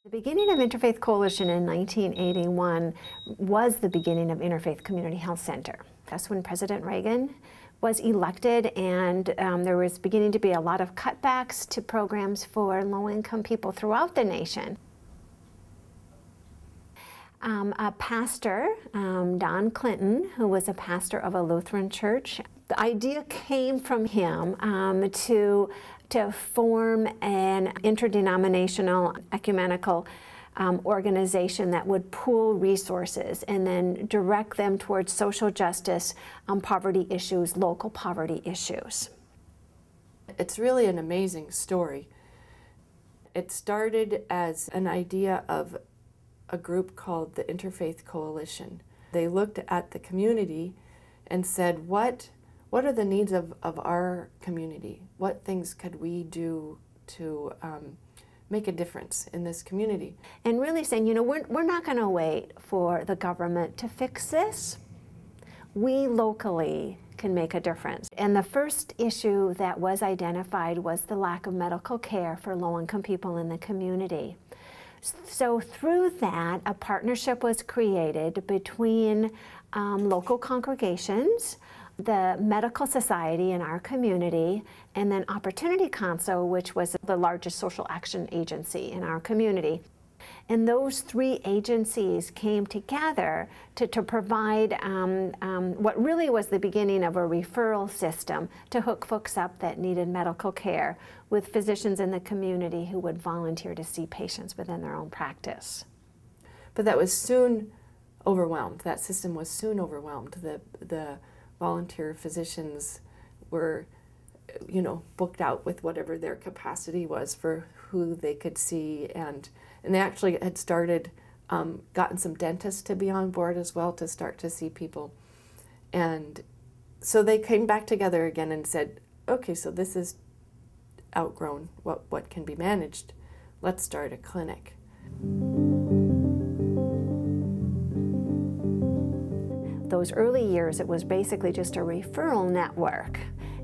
The beginning of Interfaith Coalition in 1981 was the beginning of Interfaith Community Health Center. That's when President Reagan was elected, and there was beginning to be a lot of cutbacks to programs for low-income people throughout the nation. A pastor, Don Clinton, who was a pastor of a Lutheran church, the idea came from him to form an interdenominational ecumenical organization that would pool resources and then direct them towards social justice, poverty issues, local poverty issues. It's really an amazing story. It started as an idea of a group called the Interfaith Coalition. They looked at the community and said, what are the needs of our community? What things could we do to make a difference in this community? And really saying, you know, we're not going to wait for the government to fix this. We locally can make a difference. And the first issue that was identified was the lack of medical care for low-income people in the community. So through that, a partnership was created between local congregations, the medical society in our community, and then Opportunity Council, which was the largest social action agency in our community. And those three agencies came together to provide what really was the beginning of a referral system to hook folks up that needed medical care with physicians in the community who would volunteer to see patients within their own practice. But that was soon overwhelmed. That system was soon overwhelmed. The volunteer physicians were, you know, booked out with whatever their capacity was for who they could see, and they actually had started, gotten some dentists to be on board as well to start to see people. And so they came back together again and said, okay, so this is outgrown what can be managed. Let's start a clinic. Those early years, it was basically just a referral network.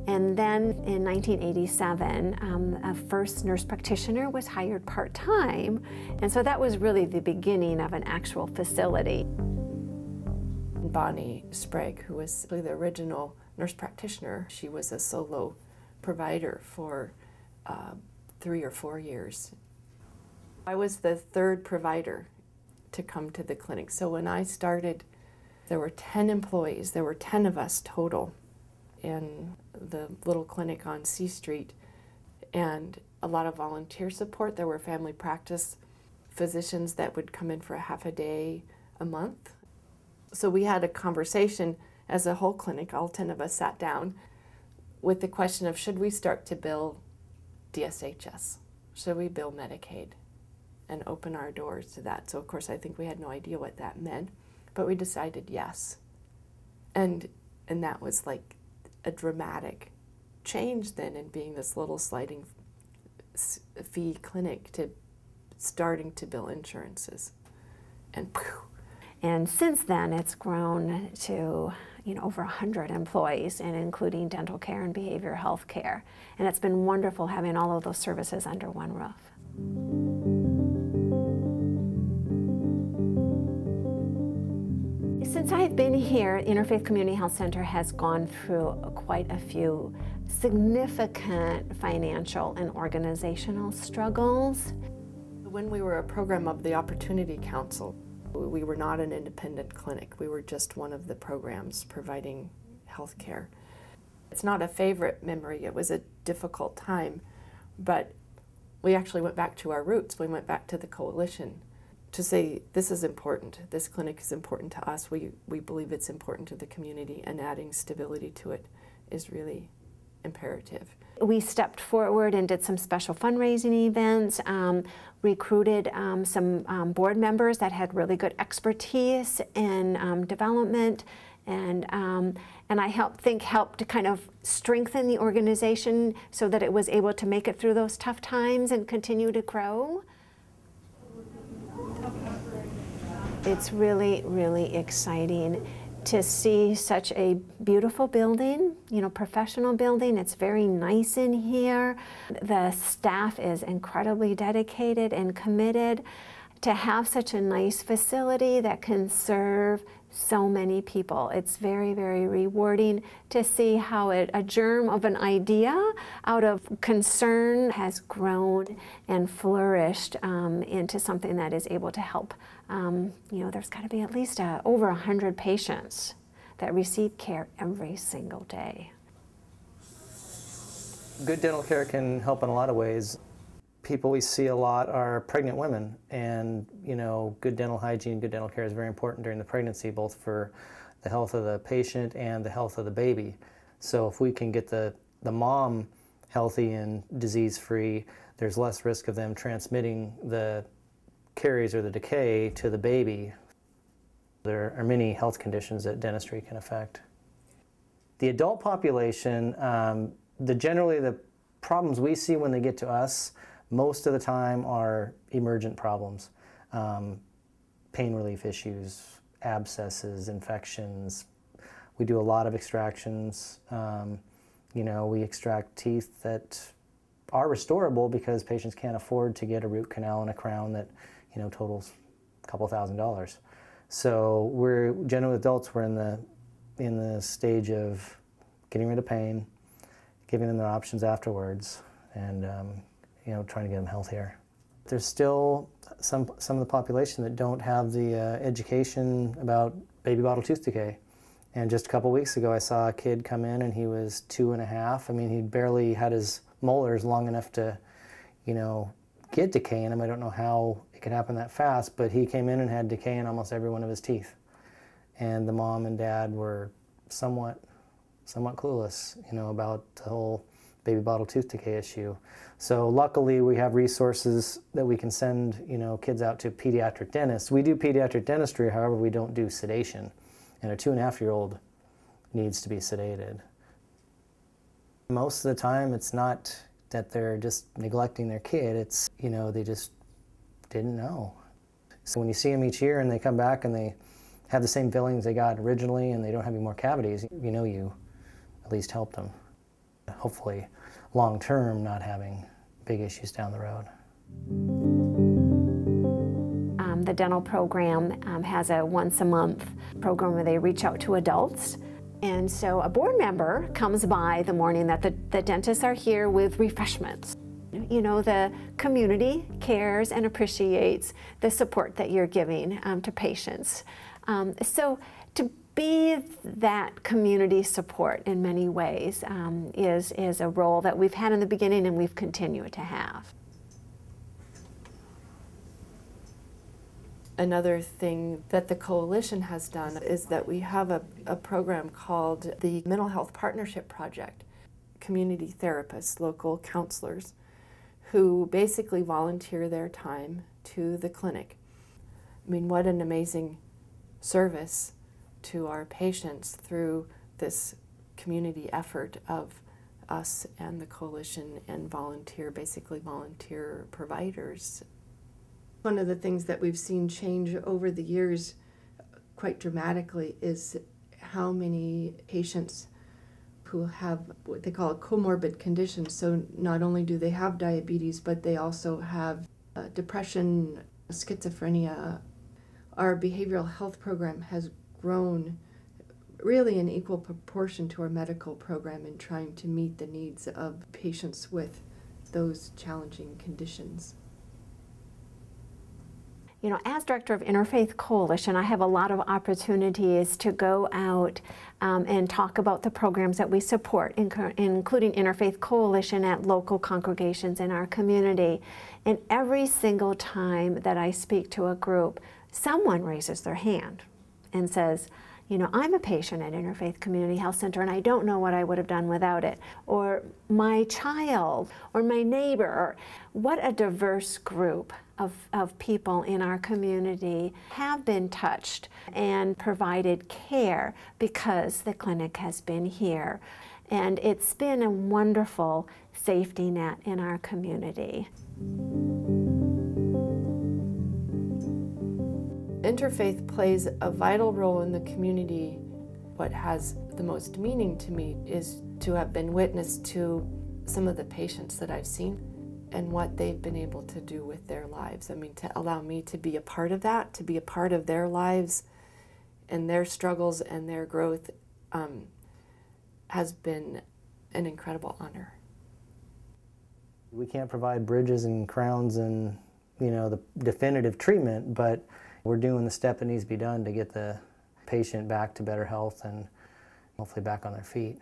And then in 1987, a first nurse practitioner was hired part-time, and so that was really the beginning of an actual facility. Bonnie Sprague, who was the original nurse practitioner, she was a solo provider for 3 or 4 years. I was the third provider to come to the clinic. So when I started, there were 10 employees. There were 10 of us total in the little clinic on C Street, and a lot of volunteer support. There were family practice physicians that would come in for a half a day a month. So we had a conversation as a whole clinic, all 10 of us sat down with the question of, should we start to bill DSHS? Should we bill Medicaid and open our doors to that? So of course I think we had no idea what that meant, but we decided yes. And that was like a dramatic change then in being this little sliding fee clinic to starting to bill insurances. And phew. And since then it's grown to, you know, over 100 employees, and including dental care and behavioral health care. And it's been wonderful having all of those services under one roof. Since I've been here, Interfaith Community Health Center has gone through quite a few significant financial and organizational struggles. When we were a program of the Opportunity Council, we were not an independent clinic. We were just one of the programs providing health care. It's not a favorite memory. It was a difficult time, but we actually went back to our roots. We went back to the coalition to say, this is important. This clinic is important to us. We believe it's important to the community, and adding stability to it is really imperative. We stepped forward and did some special fundraising events, recruited some board members that had really good expertise in development, and I helped to kind of strengthen the organization so that it was able to make it through those tough times and continue to grow. It's really, really exciting to see such a beautiful building, you know, professional building. It's very nice in here. The staff is incredibly dedicated and committed. To have such a nice facility that can serve so many people. It's very, very rewarding to see how a germ of an idea out of concern has grown and flourished into something that is able to help. You know, there's got to be at least over 100 patients that receive care every single day. Good dental care can help in a lot of ways. People we see a lot are pregnant women, and you know, good dental hygiene, good dental care is very important during the pregnancy, both for the health of the patient and the health of the baby. So if we can get the mom healthy and disease-free, there's less risk of them transmitting the caries or the decay to the baby. There are many health conditions that dentistry can affect. The adult population, generally the problems we see when they get to us most of the time are emergent problems. Pain relief issues, abscesses, infections. We do a lot of extractions. You know, we extract teeth that are restorable because patients can't afford to get a root canal and a crown that, you know, totals a couple $1,000s. So we're generally adults, we're in the stage of getting rid of pain, giving them their options afterwards, and you know, trying to get them healthier. There's still some of the population that don't have the education about baby bottle tooth decay. And just a couple weeks ago, I saw a kid come in and he was 2.5. I mean, he barely had his molars long enough to, you know, get decay in them. I don't know how it could happen that fast, but he came in and had decay in almost every one of his teeth. And the mom and dad were somewhat clueless, you know, about the whole baby bottle tooth decay issue. So luckily we have resources that we can send, you know, kids out to pediatric dentists. We do pediatric dentistry, however we don't do sedation. And a 2.5-year-old needs to be sedated. Most of the time it's not that they're just neglecting their kid, it's, you know, they just didn't know. So when you see them each year and they come back and they have the same fillings they got originally and they don't have any more cavities, you know you at least helped them. Hopefully, long-term, not having big issues down the road. The dental program has a once-a-month program where they reach out to adults. And so a board member comes by the morning that the dentists are here with refreshments. You know, the community cares and appreciates the support that you're giving to patients. So to be that community support in many ways is a role that we've had in the beginning and we've continued to have. Another thing that the coalition has done is that we have a program called the Mental Health Partnership Project. Community therapists, local counselors, who basically volunteer their time to the clinic. I mean, what an amazing service to our patients through this community effort of us and the coalition and basically volunteer providers. One of the things that we've seen change over the years quite dramatically is how many patients who have what they call a comorbid condition. So not only do they have diabetes, but they also have depression, schizophrenia. Our behavioral health program has grown really in equal proportion to our medical program in trying to meet the needs of patients with those challenging conditions. You know, as director of Interfaith Coalition, I have a lot of opportunities to go out and talk about the programs that we support, including Interfaith Coalition at local congregations in our community. And every single time that I speak to a group, someone raises their hand and says, you know, I'm a patient at Interfaith Community Health Center and I don't know what I would have done without it. Or my child, or my neighbor. What a diverse group of people in our community have been touched and provided care because the clinic has been here. And it's been a wonderful safety net in our community. Interfaith plays a vital role in the community What has the most meaning to me is to have been witness to some of the patients that I've seen and what they've been able to do with their lives. I mean, to allow me to be a part of that, to be a part of their lives and their struggles and their growth has been an incredible honor. We can't provide bridges and crowns and, you know, the definitive treatment, but we're doing the step that needs to be done to get the patient back to better health and hopefully back on their feet.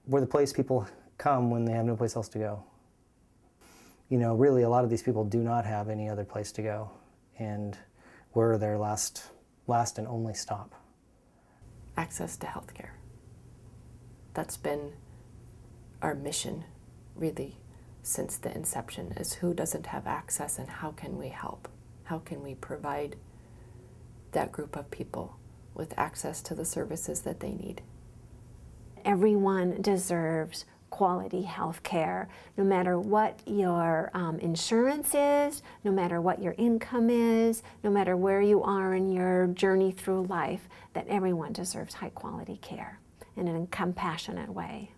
We're the place people come when they have no place else to go. You know, really a lot of these people do not have any other place to go, and we're their last and only stop. Access to health care. That's been our mission, really, since the inception, is who doesn't have access and how can we help? How can we provide that group of people with access to the services that they need? Everyone deserves quality health care, no matter what your insurance is, no matter what your income is, no matter where you are in your journey through life, that everyone deserves high quality care in a compassionate way.